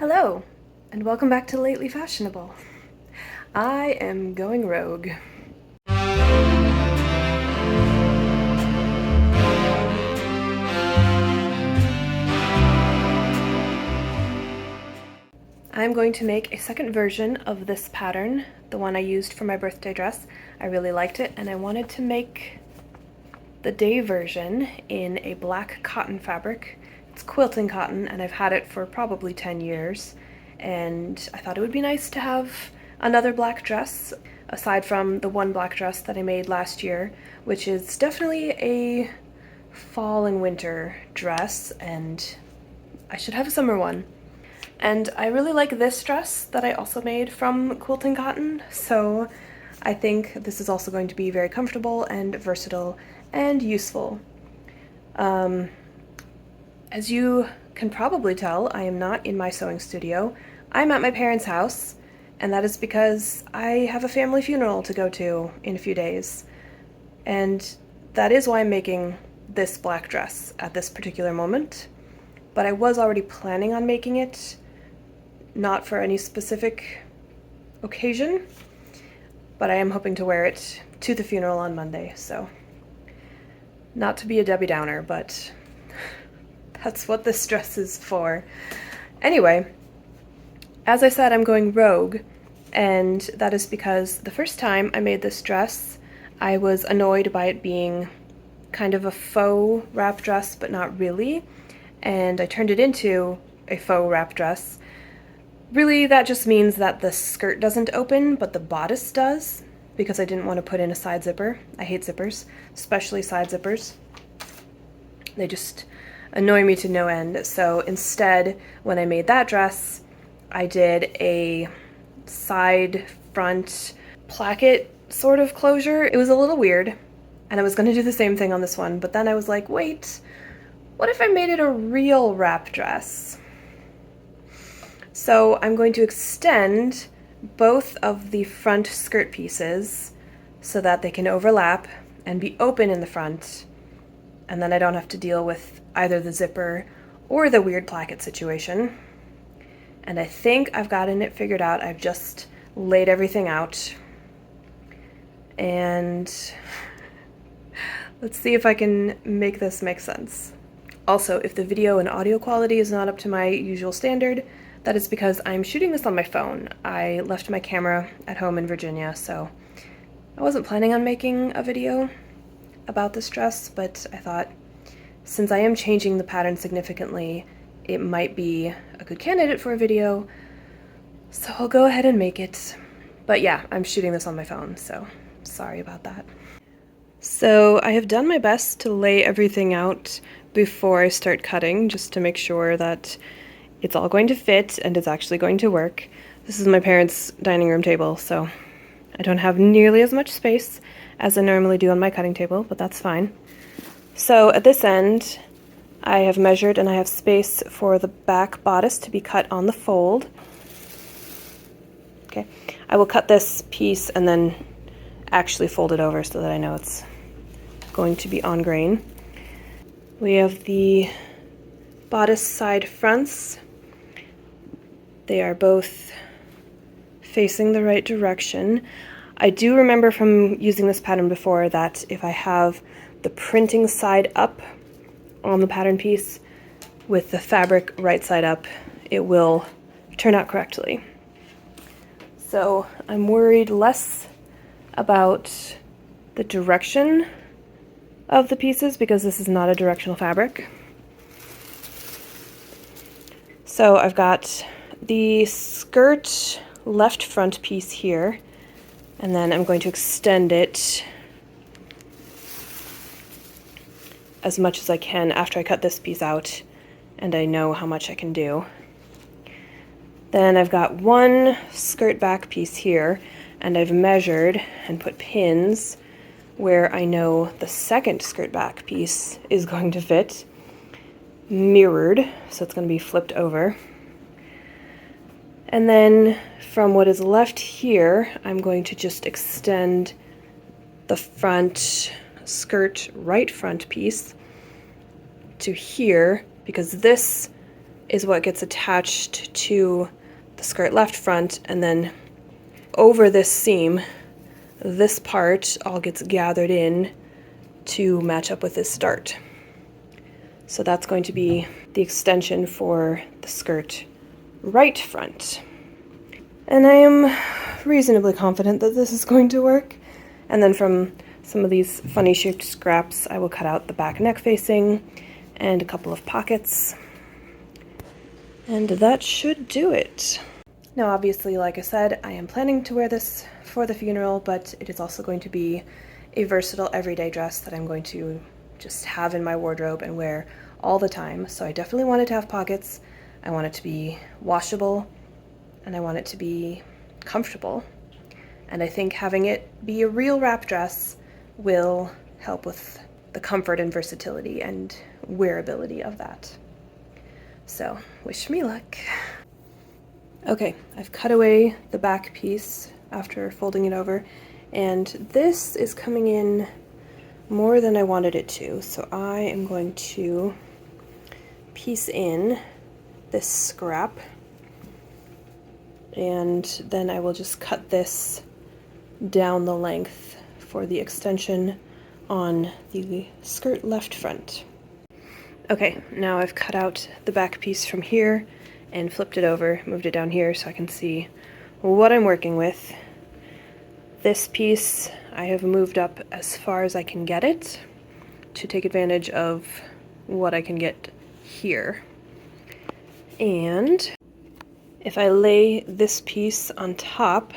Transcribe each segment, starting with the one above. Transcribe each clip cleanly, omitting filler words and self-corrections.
Hello, and welcome back to Lately Fashionable. I am going rogue. I'm going to make a second version of this pattern, the one I used for my birthday dress. I really liked it, and I wanted to make the day version in a black cotton fabric. It's quilting cotton, and I've had it for probably 10 years, and I thought it would be nice to have another black dress, aside from the one black dress that I made last year, which is definitely a fall and winter dress, and I should have a summer one. And I really like this dress that I also made from quilting cotton, so I think this is also going to be very comfortable and versatile and useful. As you can probably tell, I am not in my sewing studio. I'm at my parents' house, and that is because I have a family funeral to go to in a few days. And that is why I'm making this black dress at this particular moment. But I was already planning on making it, not for any specific occasion, but I am hoping to wear it to the funeral on Monday, so not to be a Debbie Downer, but that's what this dress is for. Anyway, as I said, I'm going rogue, and that is because the first time I made this dress, I was annoyed by it being kind of a faux wrap dress, but not really, and I turned it into a faux wrap dress. Really, that just means that the skirt doesn't open, but the bodice does, because I didn't want to put in a side zipper. I hate zippers, especially side zippers. They just annoy me to no end. So instead, when I made that dress, I did a side front placket sort of closure. It was a little weird, and I was going to do the same thing on this one, but then I was like, wait, what if I made it a real wrap dress? So I'm going to extend both of the front skirt pieces so that they can overlap and be open in the front, and then I don't have to deal with either the zipper or the weird placket situation. And I think I've gotten it figured out. I've just laid everything out, and let's see if I can make this make sense. Also, if the video and audio quality is not up to my usual standard, that is because I'm shooting this on my phone. I left my camera at home in Virginia, so I wasn't planning on making a video about this dress, but I thought since I am changing the pattern significantly, it might be a good candidate for a video, so I'll go ahead and make it. But yeah, I'm shooting this on my phone, so sorry about that. So I have done my best to lay everything out before I start cutting, just to make sure that it's all going to fit and it's actually going to work. This is my parents' dining room table, so I don't have nearly as much space as I normally do on my cutting table, but that's fine. So at this end, I have measured and I have space for the back bodice to be cut on the fold. Okay, I will cut this piece and then actually fold it over so that I know it's going to be on grain. We have the bodice side fronts. They are both facing the right direction. I do remember from using this pattern before that if I have the printing side up on the pattern piece with the fabric right side up, it will turn out correctly. So I'm worried less about the direction of the pieces because this is not a directional fabric. So I've got the skirt left front piece here, and then I'm going to extend it as much as I can after I cut this piece out and I know how much I can do. Then I've got one skirt back piece here, and I've measured and put pins where I know the second skirt back piece is going to fit, mirrored, so it's going to be flipped over. And then from what is left here, I'm going to just extend the front skirt right front piece to here, because this is what gets attached to the skirt left front, and then over this seam, this part all gets gathered in to match up with this dart. So that's going to be the extension for the skirt right front. And I am reasonably confident that this is going to work. And then from some of these funny shaped scraps, I will cut out the back neck facing and a couple of pockets. And that should do it. Now obviously, like I said, I am planning to wear this for the funeral, but it is also going to be a versatile everyday dress that I'm going to just have in my wardrobe and wear all the time. So I definitely want it to have pockets. I want it to be washable, and I want it to be comfortable. And I think having it be a real wrap dress will help with the comfort and versatility and wearability of that. So, wish me luck. Okay, I've cut away the back piece after folding it over, and this is coming in more than I wanted it to, so I am going to piece in this scrap, and then I will just cut this down the length for the extension on the skirt left front. Okay, now I've cut out the back piece from here and flipped it over, moved it down here so I can see what I'm working with. This piece I have moved up as far as I can get it to take advantage of what I can get here. And if I lay this piece on top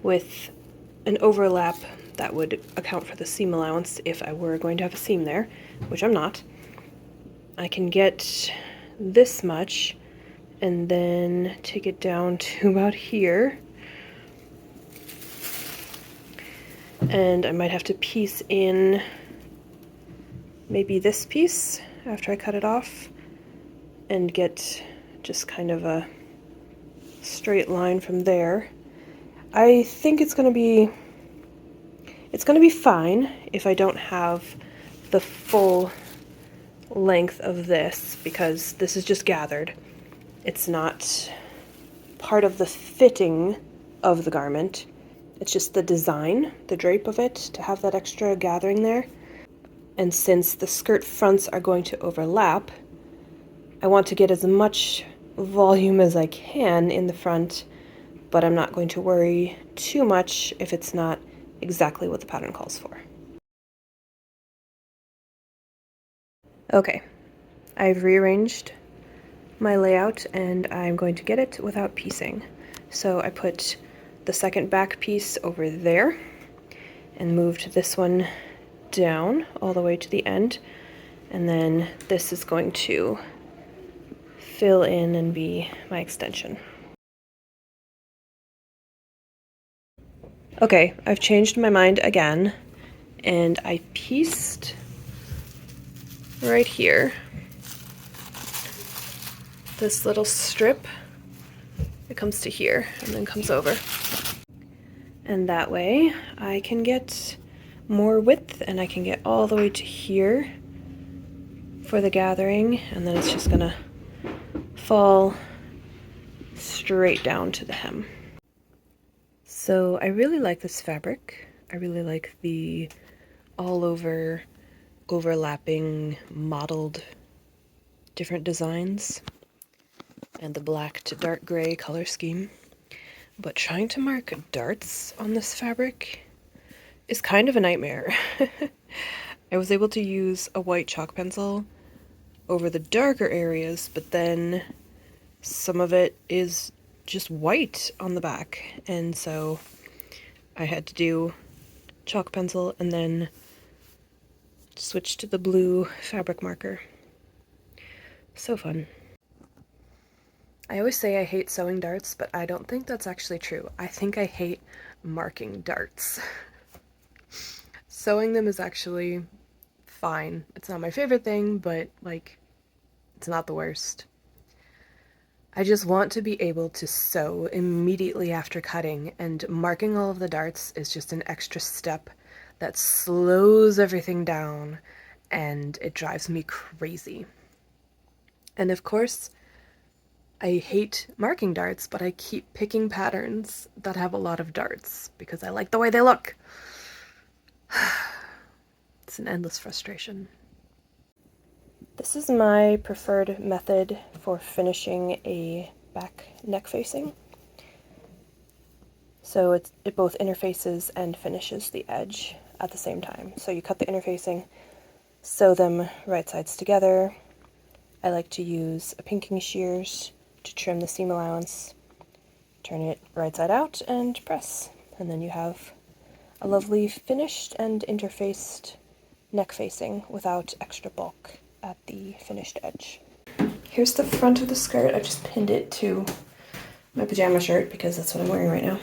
with an overlap, that would account for the seam allowance if I were going to have a seam there, which I'm not. I can get this much and then take it down to about here. And I might have to piece in maybe this piece after I cut it off and get just kind of a straight line from there. I think it's going to be fine if I don't have the full length of this, because this is just gathered. It's not part of the fitting of the garment. It's just the design, the drape of it, to have that extra gathering there. And since the skirt fronts are going to overlap, I want to get as much volume as I can in the front, but I'm not going to worry too much if it's not exactly what the pattern calls for. Okay, I've rearranged my layout and I'm going to get it without piecing. So I put the second back piece over there and moved this one down all the way to the end, and then this is going to fill in and be my extension. Okay, I've changed my mind again, and I pieced right here this little strip. It comes to here and then comes over. And that way I can get more width and I can get all the way to here for the gathering, and then it's just gonna fall straight down to the hem. So I really like this fabric. I really like the all over overlapping mottled different designs and the black to dark gray color scheme. But trying to mark darts on this fabric is kind of a nightmare. I was able to use a white chalk pencil over the darker areas, but then some of it is just white on the back, and so I had to do chalk pencil and then switch to the blue fabric marker. So fun. I always say I hate sewing darts, but I don't think that's actually true. I think I hate marking darts. Sewing them is actually fine. It's not my favorite thing, but like, it's not the worst. I just want to be able to sew immediately after cutting, and marking all of the darts is just an extra step that slows everything down, and it drives me crazy. And of course, I hate marking darts, but I keep picking patterns that have a lot of darts because I like the way they look. It's an endless frustration. This is my preferred method for finishing a back neck facing. So it both interfaces and finishes the edge at the same time. So you cut the interfacing, sew them right sides together. I like to use a pinking shears to trim the seam allowance, turn it right side out, and press. And then you have a lovely finished and interfaced neck facing without extra bulk at the finished edge. Here's the front of the skirt. I just pinned it to my pajama shirt because that's what I'm wearing right now.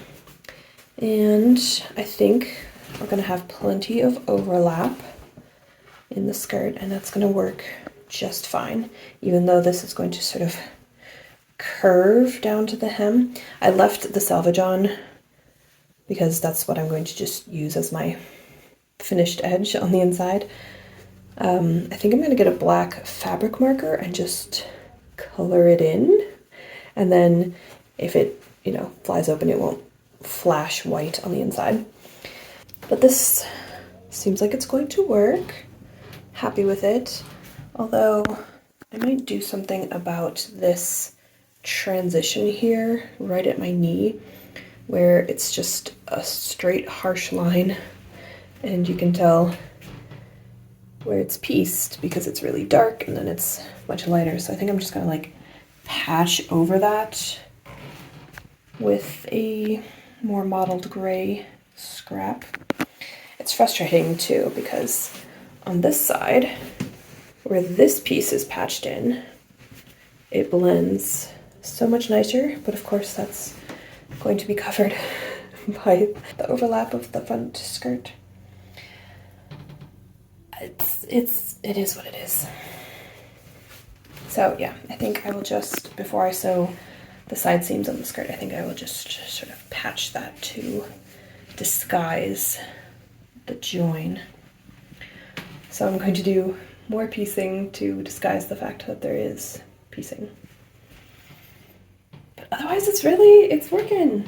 And I think we're gonna have plenty of overlap in the skirt, and that's gonna work just fine, even though this is going to sort of curve down to the hem. I left the selvage on because that's what I'm going to just use as my finished edge on the inside. I think I'm going to get a black fabric marker and just color it in, and then if it, flies open, it won't flash white on the inside. But this seems like it's going to work. Happy with it, although I might do something about this transition here right at my knee where it's just a straight harsh line, and you can tell where it's pieced because it's really dark and then it's much lighter. So I think I'm just gonna like patch over that with a more mottled gray scrap. It's frustrating too because on this side where this piece is patched in, it blends so much nicer, but of course that's going to be covered by the overlap of the front skirt. It is what it is. So yeah, I think I will just, before I sew the side seams on the skirt, I think I will just sort of patch that to disguise the join. So I'm going to do more piecing to disguise the fact that there is piecing. But otherwise it's working.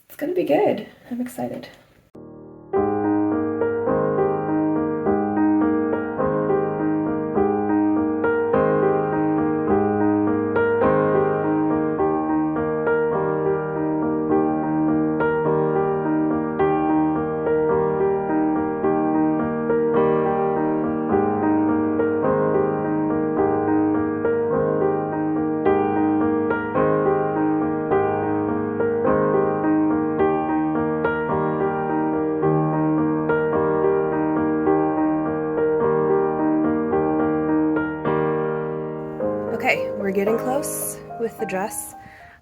It's gonna be good. I'm excited. Okay, we're getting close with the dress.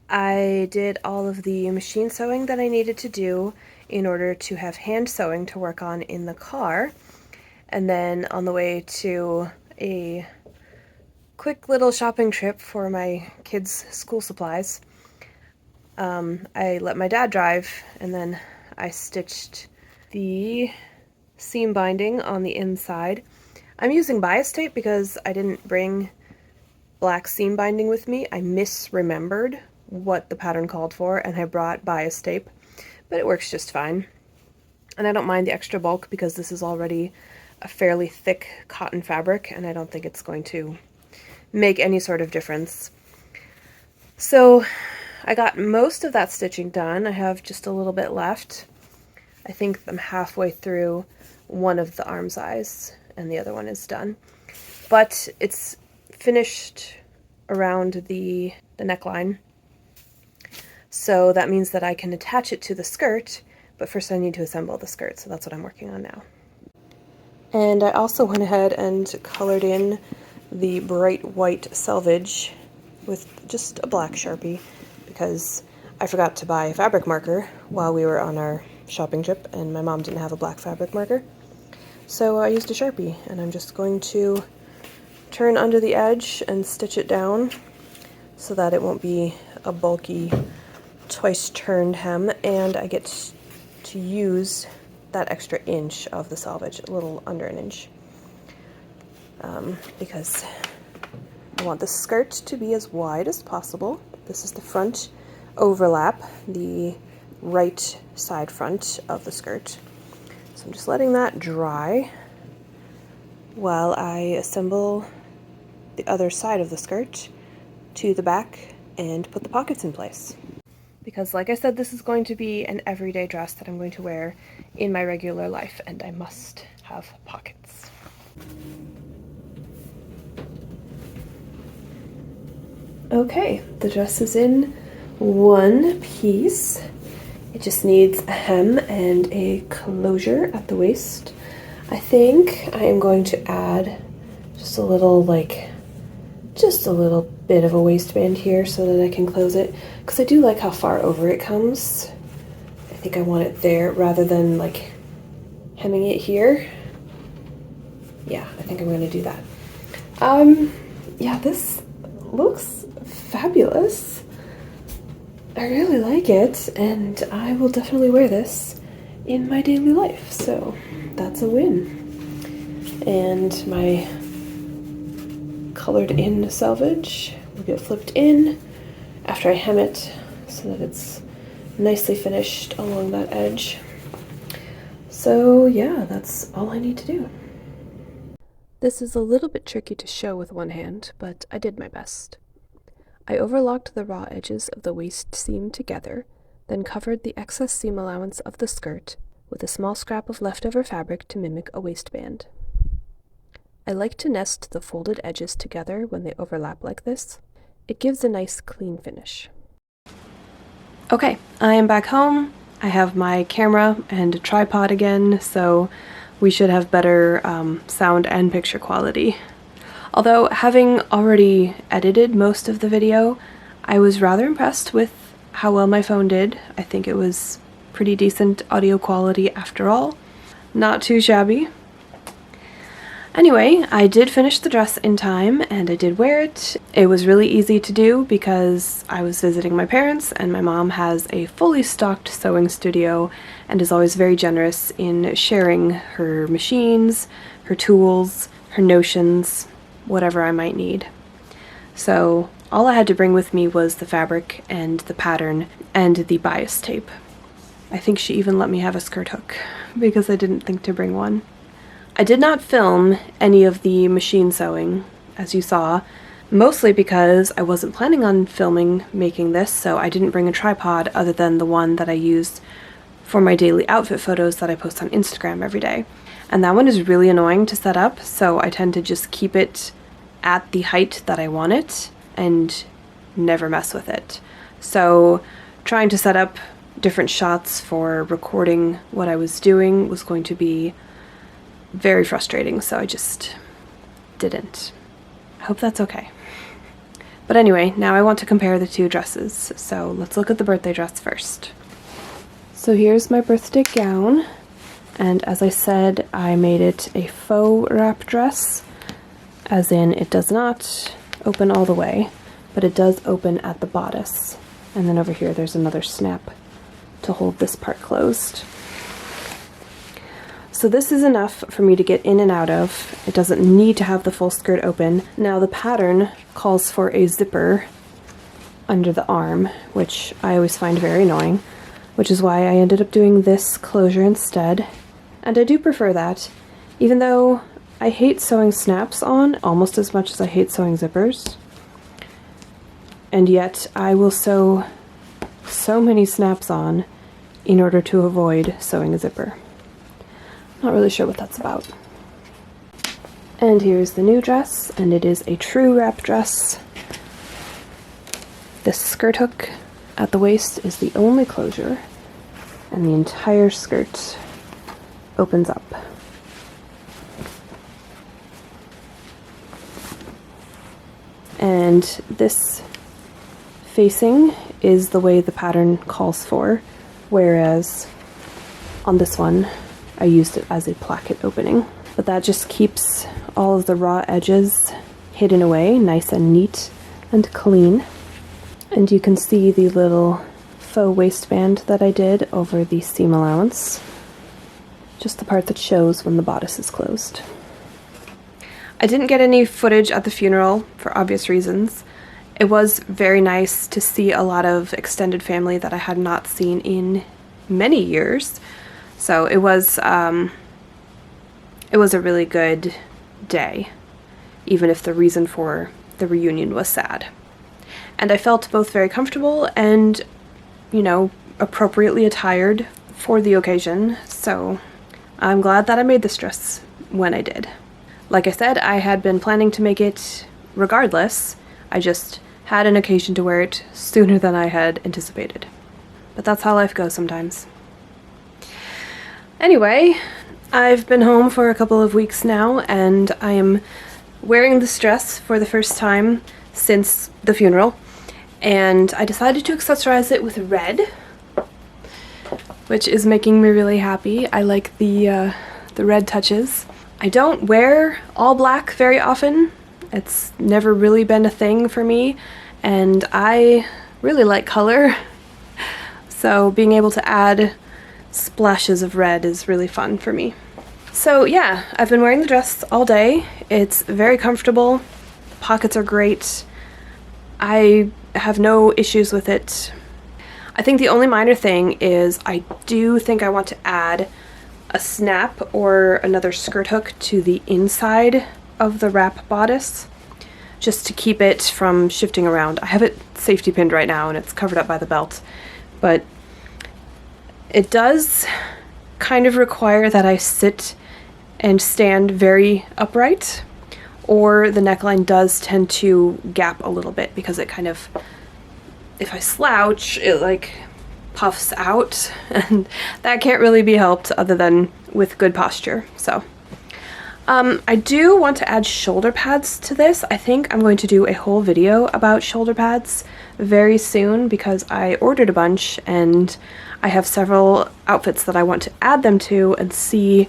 I did all of the machine sewing that I needed to do in order to have hand sewing to work on in the car. And then on the way to a quick little shopping trip for my kids' school supplies, I let my dad drive, and then I stitched the seam binding on the inside. I'm using bias tape because I didn't bring black seam binding with me. I misremembered what the pattern called for, and I brought bias tape, but it works just fine. And I don't mind the extra bulk because this is already a fairly thick cotton fabric, and I don't think it's going to make any sort of difference. So I got most of that stitching done. I have just a little bit left. I think I'm halfway through one of the arm's eyes, and the other one is done. But it's finished around the neckline, so that means that I can attach it to the skirt, but first I need to assemble the skirt, so that's what I'm working on now. And I also went ahead and colored in the bright white selvage with just a black Sharpie because I forgot to buy a fabric marker while we were on our shopping trip, and my mom didn't have a black fabric marker, so I used a Sharpie, and I'm just going to turn under the edge and stitch it down so that it won't be a bulky twice turned hem, and I get to use that extra inch of the selvage, a little under an inch, because I want the skirt to be as wide as possible, This is the front overlap, the right side front of the skirt. So I'm just letting that dry while I assemble the other side of the skirt to the back and put the pockets in place. Because like I said, this is going to be an everyday dress that I'm going to wear in my regular life, and I must have pockets. Okay, the dress is in one piece. It just needs a hem and a closure at the waist. I think I am going to add just a little bit of a waistband here so that I can close it, because I do like how far over it comes. I think I want it there rather than like hemming it here. Yeah, I think I'm going to do that. Yeah, this looks fabulous. I really like it, and I will definitely wear this in my daily life, so that's a win. And my colored in selvage will get flipped in after I hem it so that it's nicely finished along that edge. So yeah, that's all I need to do. This is a little bit tricky to show with one hand, but I did my best. I overlocked the raw edges of the waist seam together, then covered the excess seam allowance of the skirt with a small scrap of leftover fabric to mimic a waistband. I like to nest the folded edges together when they overlap like this. It gives a nice clean finish. Okay, I am back home. I have my camera and a tripod again, so we should have better sound and picture quality. Although, having already edited most of the video, I was rather impressed with how well my phone did. I think it was pretty decent audio quality after all. Not too shabby. Anyway, I did finish the dress in time, and I did wear it. It was really easy to do because I was visiting my parents, and my mom has a fully stocked sewing studio and is always very generous in sharing her machines, her tools, her notions, whatever I might need. So all I had to bring with me was the fabric and the pattern and the bias tape. I think she even let me have a skirt hook because I didn't think to bring one. I did not film any of the machine sewing, as you saw, mostly because I wasn't planning on filming making this, so I didn't bring a tripod other than the one that I used for my daily outfit photos that I post on Instagram every day. And that one is really annoying to set up, so I tend to just keep it at the height that I want it and never mess with it. So trying to set up different shots for recording what I was doing was going to be very frustrating, so I just didn't. I hope that's okay. But anyway, now I want to compare the two dresses, so let's look at the birthday dress first. So here's my birthday gown, and as I said, I made it a faux wrap dress, as in it does not open all the way, but it does open at the bodice. And then over here there's another snap to hold this part closed. So this is enough for me to get in and out of. It doesn't need to have the full skirt open. Now the pattern calls for a zipper under the arm, which I always find very annoying, which is why I ended up doing this closure instead. And I do prefer that, even though I hate sewing snaps on almost as much as I hate sewing zippers. And yet I will sew so many snaps on in order to avoid sewing a zipper. Not really sure what that's about. And here's the new dress, and it is a true wrap dress. This skirt hook at the waist is the only closure, and the entire skirt opens up. And this facing is the way the pattern calls for, whereas on this one I used it as a placket opening. But that just keeps all of the raw edges hidden away, nice and neat and clean. And you can see the little faux waistband that I did over the seam allowance, just the part that shows when the bodice is closed. I didn't get any footage at the funeral for obvious reasons, It was very nice to see a lot of extended family that I had not seen in many years. So it was a really good day, even if the reason for the reunion was sad. And I felt both very comfortable and, you know, appropriately attired for the occasion, so I'm glad that I made this dress when I did. Like I said, I had been planning to make it regardless. I just had an occasion to wear it sooner than I had anticipated. But that's how life goes sometimes. Anyway, I've been home for a couple of weeks now, and I am wearing this dress for the first time since the funeral, and I decided to accessorize it with red, which is making me really happy. I like the red touches. I don't wear all black very often. It's never really been a thing for me, and I really like color, so being able to add splashes of red is really fun for me. So yeah, I've been wearing the dress all day. It's very comfortable. Pockets are great. I have no issues with it. I think the only minor thing is I do think I want to add a snap or another skirt hook to the inside of the wrap bodice, just to keep it from shifting around. I have it safety pinned right now and it's covered up by the belt, but it does kind of require that I sit and stand very upright, or the neckline does tend to gap a little bit because it kind of, if I slouch, it like puffs out, and that can't really be helped other than with good posture. So I do want to add shoulder pads to this. I think I'm going to do a whole video about shoulder pads very soon because I ordered a bunch and I have several outfits that I want to add them to and see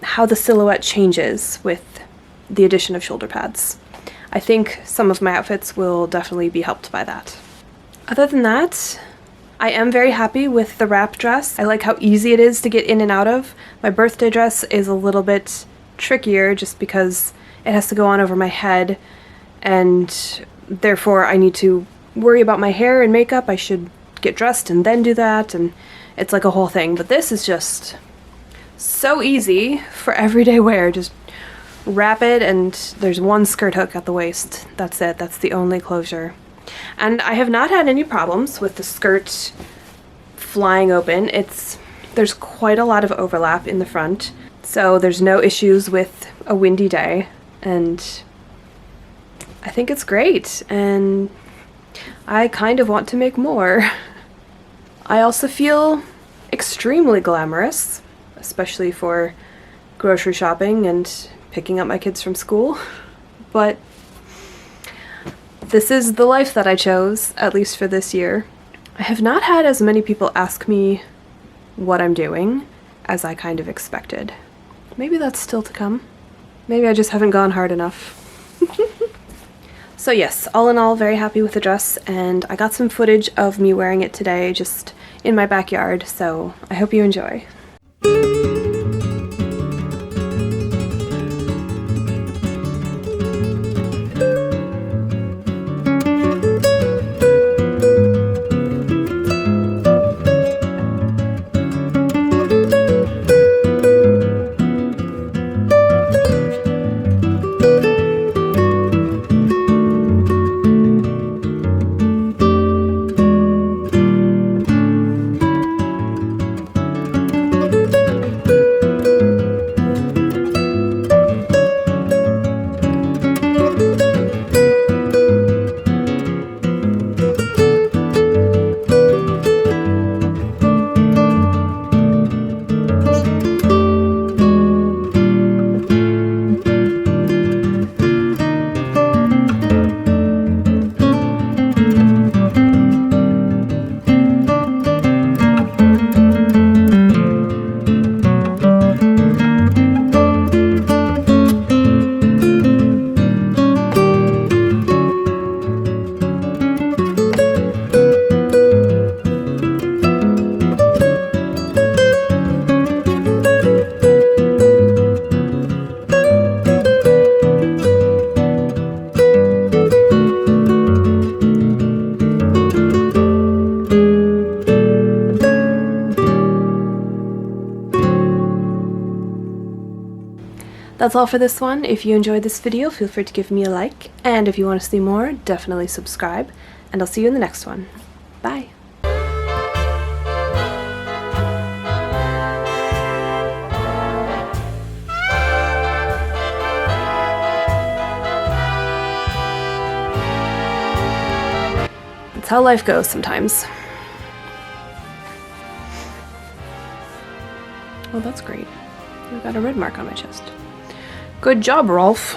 how the silhouette changes with the addition of shoulder pads. I think some of my outfits will definitely be helped by that. Other than that, I am very happy with the wrap dress. I like how easy it is to get in and out of. My birthday dress is a little bit trickier just because it has to go on over my head, and therefore I need to worry about my hair and makeup. I should get dressed and then do that, and it's like a whole thing. But this is just so easy for everyday wear. Just wrap it, and there's one skirt hook at the waist. That's it. That's the only closure. And I have not had any problems with the skirt flying open. There's quite a lot of overlap in the front, so there's no issues with a windy day, and I think it's great, and I kind of want to make more. I also feel extremely glamorous, especially for grocery shopping and picking up my kids from school, but this is the life that I chose, at least for this year. I have not had as many people ask me what I'm doing as I kind of expected. Maybe that's still to come. Maybe I just haven't gone hard enough. So yes, all in all, very happy with the dress, and I got some footage of me wearing it today just in my backyard, so I hope you enjoy. That's all for this one. If you enjoyed this video, feel free to give me a like, and if you want to see more, definitely subscribe, and I'll see you in the next one. Bye! That's how life goes sometimes. Well, that's great. I've got a red mark on my chest. Good job, Rolf.